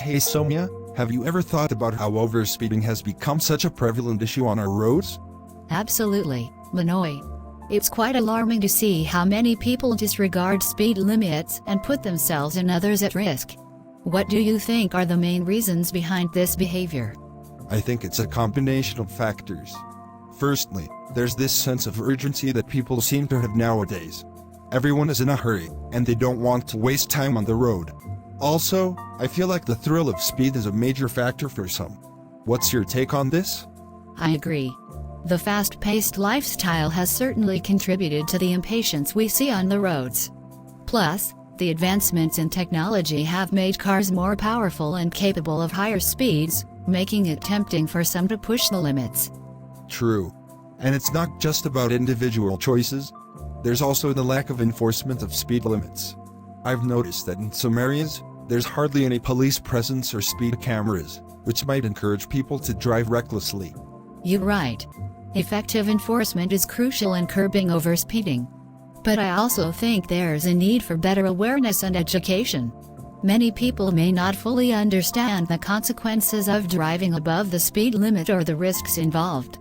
Hey Sonia, have you ever thought about how overspeeding has become such a prevalent issue on our roads? Absolutely, Manoy. It's quite alarming to see how many people disregard speed limits and put themselves and others at risk. What do you think are the main reasons behind this behavior? I think it's a combination of factors. Firstly, there's this sense of urgency that people seem to have nowadays. Everyone is in a hurry, and they don't want to waste time on the road. Also, I feel like the thrill of speed is a major factor for some. What's your take on this? I agree. The fast-paced lifestyle has certainly contributed to the impatience we see on the roads. Plus, the advancements in technology have made cars more powerful and capable of higher speeds, making it tempting for some to push the limits. True. And it's not just about individual choices. There's also the lack of enforcement of speed limits. I've noticed that in some areas, there's hardly any police presence or speed cameras, which might encourage people to drive recklessly. You're right. Effective enforcement is crucial in curbing overspeeding. But I also think there's a need for better awareness and education. Many people may not fully understand the consequences of driving above the speed limit or the risks involved.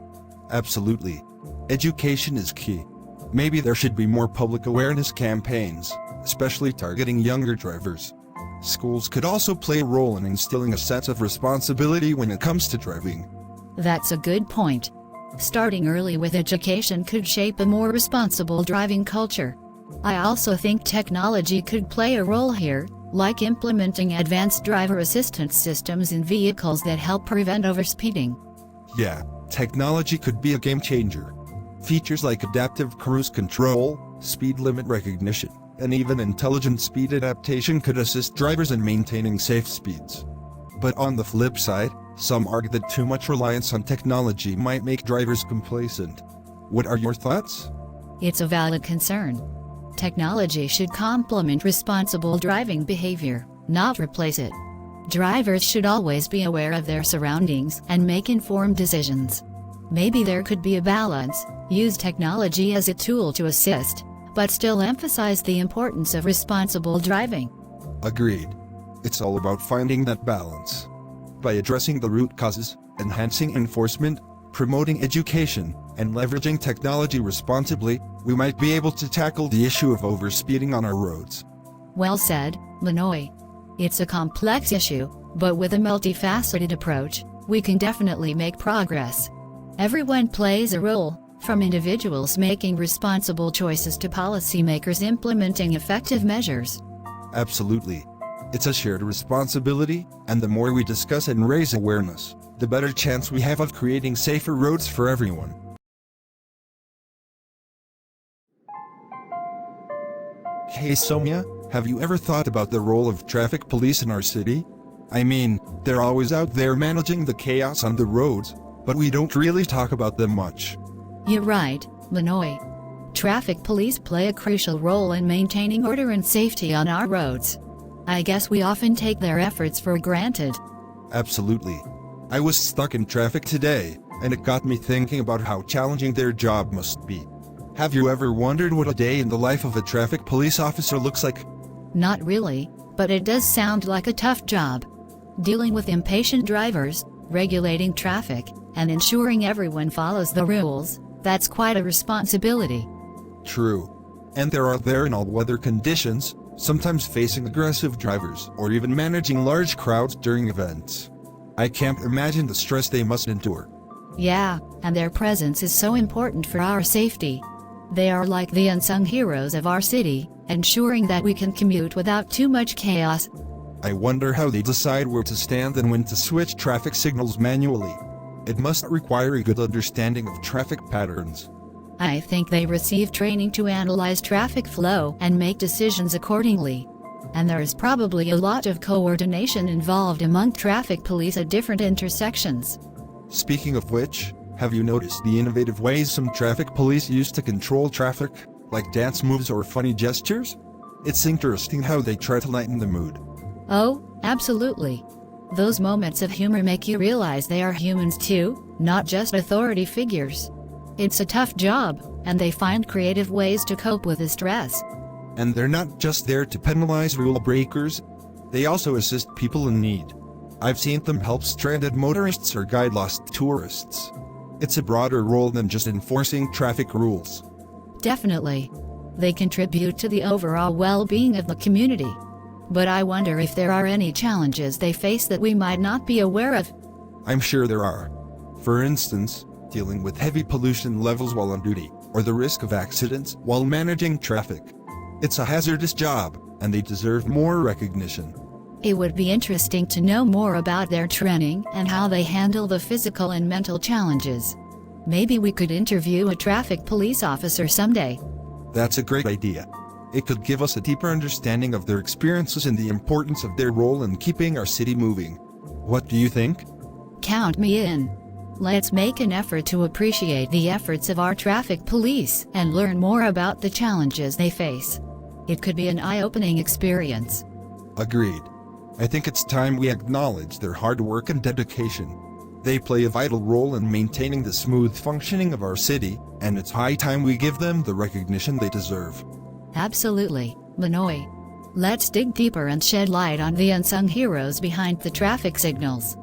Absolutely. Education is key. Maybe there should be more public awareness campaigns, especially targeting younger drivers. Schools could also play a role in instilling a sense of responsibility when it comes to driving. That's a good point. Starting early with education could shape a more responsible driving culture. I also think technology could play a role here, like implementing advanced driver assistance systems in vehicles that help prevent overspeeding. Yeah, technology could be a game changer. Features like adaptive cruise control, speed limit recognition, and even intelligent speed adaptation could assist drivers in maintaining safe speeds. But on the flip side, some argue that too much reliance on technology might make drivers complacent. What are your thoughts? It's a valid concern. Technology should complement responsible driving behavior, not replace it. Drivers should always be aware of their surroundings and make informed decisions. Maybe there could be a balance, use technology as a tool to assist, but still emphasize the importance of responsible driving. Agreed. It's all about finding that balance. By addressing the root causes, enhancing enforcement, promoting education, and leveraging technology responsibly, we might be able to tackle the issue of overspeeding on our roads. Well said, Manoy. It's a complex issue, but with a multifaceted approach, we can definitely make progress. Everyone plays a role, from individuals making responsible choices to policymakers implementing effective measures. Absolutely. It's a shared responsibility, and the more we discuss and raise awareness, the better chance we have of creating safer roads for everyone. Hey Sonia, have you ever thought about the role of traffic police in our city? I mean, they're always out there managing the chaos on the roads, but we don't really talk about them much. You're right, Manoy. Traffic police play a crucial role in maintaining order and safety on our roads. I guess we often take their efforts for granted. Absolutely. I was stuck in traffic today, and it got me thinking about how challenging their job must be. Have you ever wondered what a day in the life of a traffic police officer looks like? Not really, but it does sound like a tough job. Dealing with impatient drivers, regulating traffic, and ensuring everyone follows the rules, that's quite a responsibility. True. And they're out there in all weather conditions, sometimes facing aggressive drivers or even managing large crowds during events. I can't imagine the stress they must endure. Yeah, and their presence is so important for our safety. They are like the unsung heroes of our city, ensuring that we can commute without too much chaos. I wonder how they decide where to stand and when to switch traffic signals manually. It must require a good understanding of traffic patterns. I think they receive training to analyze traffic flow and make decisions accordingly. And there is probably a lot of coordination involved among traffic police at different intersections. Speaking of which, have you noticed the innovative ways some traffic police use to control traffic, like dance moves or funny gestures? It's interesting how they try to lighten the mood. Oh, absolutely. Those moments of humor make you realize they are humans too, not just authority figures. It's a tough job, and they find creative ways to cope with the stress. And they're not just there to penalize rule breakers, they also assist people in need. I've seen them help stranded motorists or guide lost tourists. It's a broader role than just enforcing traffic rules. Definitely. They contribute to the overall well-being of the community. But I wonder if there are any challenges they face that we might not be aware of. I'm sure there are. For instance, dealing with heavy pollution levels while on duty, or the risk of accidents while managing traffic. It's a hazardous job, and they deserve more recognition. It would be interesting to know more about their training and how they handle the physical and mental challenges. Maybe we could interview a traffic police officer someday. That's a great idea. It could give us a deeper understanding of their experiences and the importance of their role in keeping our city moving. What do you think? Count me in. Let's make an effort to appreciate the efforts of our traffic police and learn more about the challenges they face. It could be an eye-opening experience. Agreed. I think it's time we acknowledge their hard work and dedication. They play a vital role in maintaining the smooth functioning of our city, and it's high time we give them the recognition they deserve. Absolutely, Manoy. Let's dig deeper and shed light on the unsung heroes behind the traffic signals.